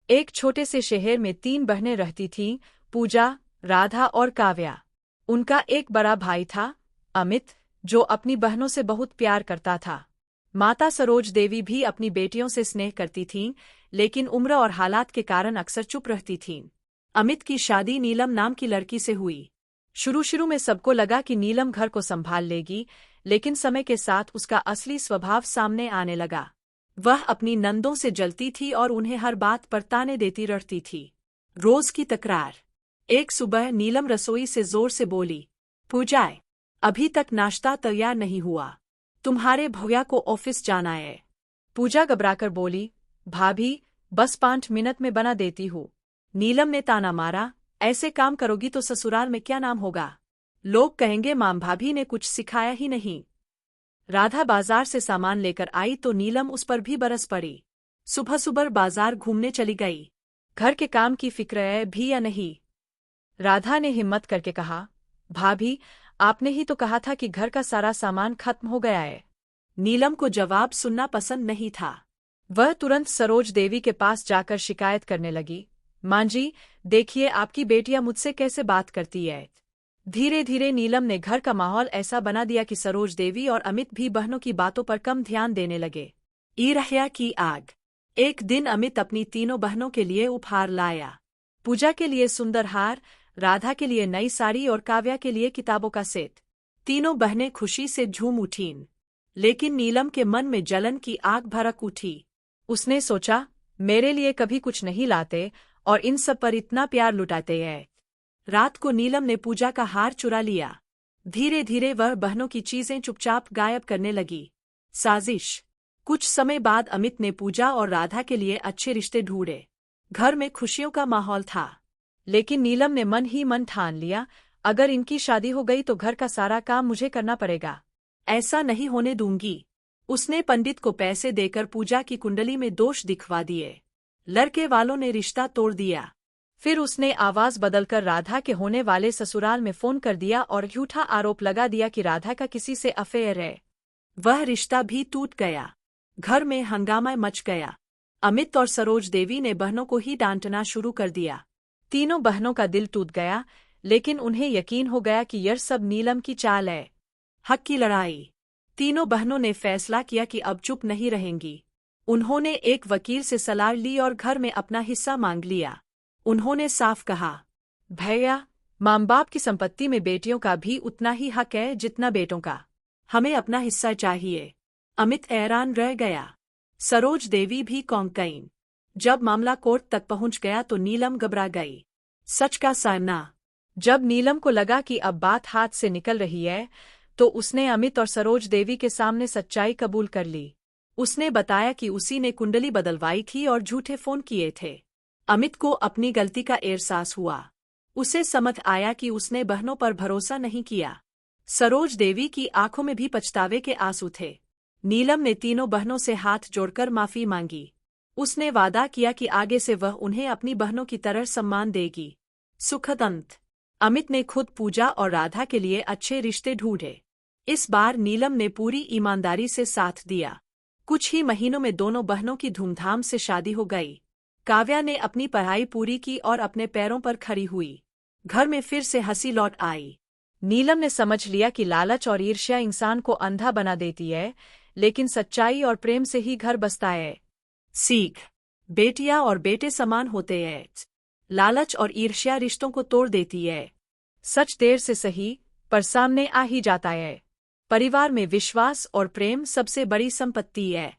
एक छोटे से शहर में 3 बहनें रहती थीं, पूजा, राधा और काव्या। उनका एक बड़ा भाई था, अमित, जो अपनी बहनों से बहुत प्यार करता था। माता सरोज देवी भी अपनी बेटियों से स्नेह करती थीं, लेकिन उम्र और हालात के कारण अक्सर चुप रहती थीं। अमित की शादी नीलम नाम की लड़की से हुई। शुरू में सबको लगा कि नीलम घर को संभाल लेगी, लेकिन समय के साथ उसका असली स्वभाव सामने आने लगा। वह अपनी नंदों से जलती थी और उन्हें हर बात पर ताने देती रहती थी। रोज की तकरार। एक सुबह नीलम रसोई से जोर से बोली, पूजाए, अभी तक नाश्ता तैयार नहीं हुआ। तुम्हारे भैया को ऑफिस जाना है। पूजा घबराकर बोली, भाभी, बस 5 मिनट में बना देती हूँ। नीलम ने ताना मारा, ऐसे काम करोगी तो ससुराल में क्या नाम होगा? लोग कहेंगे माम भाभी ने कुछ सिखाया ही नहीं। राधा बाजार से सामान लेकर आई तो नीलम उस पर भी बरस पड़ी। सुबह सुबह बाजार घूमने चली गई। घर के काम की फिक्र है भी या नहीं? राधा ने हिम्मत करके कहा, भाभी, आपने ही तो कहा था कि घर का सारा सामान खत्म हो गया है। नीलम को जवाब सुनना पसंद नहीं था। वह तुरंत सरोज देवी के पास जाकर शिकायत करने लगी, मां जी, देखिए आपकी बेटियां मुझसे कैसे बात करती है। धीरे धीरे नीलम ने घर का माहौल ऐसा बना दिया कि सरोज देवी और अमित भी बहनों की बातों पर कम ध्यान देने लगे। ईर्ष्या की आग। एक दिन अमित अपनी तीनों बहनों के लिए उपहार लाया। पूजा के लिए सुंदर हार, राधा के लिए नई साड़ी और काव्या के लिए किताबों का सेट। तीनों बहनें खुशी से झूम उठीं। लेकिन नीलम के मन में जलन की आग भड़क उठी। उसने सोचा, मेरे लिए कभी कुछ नहीं लाते और इन सब पर इतना प्यार लुटाते हैं। रात को नीलम ने पूजा का हार चुरा लिया। धीरे धीरे वह बहनों की चीजें चुपचाप गायब करने लगी। साजिश। कुछ समय बाद अमित ने पूजा और राधा के लिए अच्छे रिश्ते ढूंढे। घर में खुशियों का माहौल था। लेकिन नीलम ने मन ही मन ठान लिया, अगर इनकी शादी हो गई तो घर का सारा काम मुझे करना पड़ेगा। ऐसा नहीं होने दूंगी। उसने पंडित को पैसे देकर पूजा की कुंडली में दोष दिखवा दिए। लड़के वालों ने रिश्ता तोड़ दिया। फिर उसने आवाज बदलकर राधा के होने वाले ससुराल में फोन कर दिया और झूठा आरोप लगा दिया कि राधा का किसी से अफेयर है। वह रिश्ता भी टूट गया। घर में हंगामा मच गया। अमित और सरोज देवी ने बहनों को ही डांटना शुरू कर दिया। तीनों बहनों का दिल टूट गया, लेकिन उन्हें यकीन हो गया कि यह सब नीलम की चाल है। हक की लड़ाई। तीनों बहनों ने फैसला किया कि अब चुप नहीं रहेंगी। उन्होंने एक वकील से सलाह ली और घर में अपना हिस्सा मांग लिया। उन्होंने साफ कहा, भैया, माँ बाप की संपत्ति में बेटियों का भी उतना ही हक है जितना बेटों का। हमें अपना हिस्सा चाहिए। अमित हैरान रह गया। सरोज देवी भी कौंकईं। जब मामला कोर्ट तक पहुंच गया तो नीलम घबरा गई। सच का सामना। जब नीलम को लगा कि अब बात हाथ से निकल रही है, तो उसने अमित और सरोज देवी के सामने सच्चाई कबूल कर ली। उसने बताया कि उसी ने कुंडली बदलवाई थी और झूठे फोन किए थे। अमित को अपनी गलती का एहसास हुआ। उसे समझ आया कि उसने बहनों पर भरोसा नहीं किया। सरोज देवी की आंखों में भी पछतावे के आंसू थे। नीलम ने तीनों बहनों से हाथ जोड़कर माफी मांगी। उसने वादा किया कि आगे से वह उन्हें अपनी बहनों की तरह सम्मान देगी। सुखद अंत। अमित ने खुद पूजा और राधा के लिए अच्छे रिश्ते ढूंढे। इस बार नीलम ने पूरी ईमानदारी से साथ दिया। कुछ ही महीनों में दोनों बहनों की धूमधाम से शादी हो गई। काव्या ने अपनी पढ़ाई पूरी की और अपने पैरों पर खड़ी हुई। घर में फिर से हंसी लौट आई। नीलम ने समझ लिया कि लालच और ईर्ष्या इंसान को अंधा बना देती है, लेकिन सच्चाई और प्रेम से ही घर बसता है। सीख। बेटियां और बेटे समान होते हैं। लालच और ईर्ष्या रिश्तों को तोड़ देती है। सच देर से सही, पर सामने आ ही जाता है। परिवार में विश्वास और प्रेम सबसे बड़ी संपत्ति है।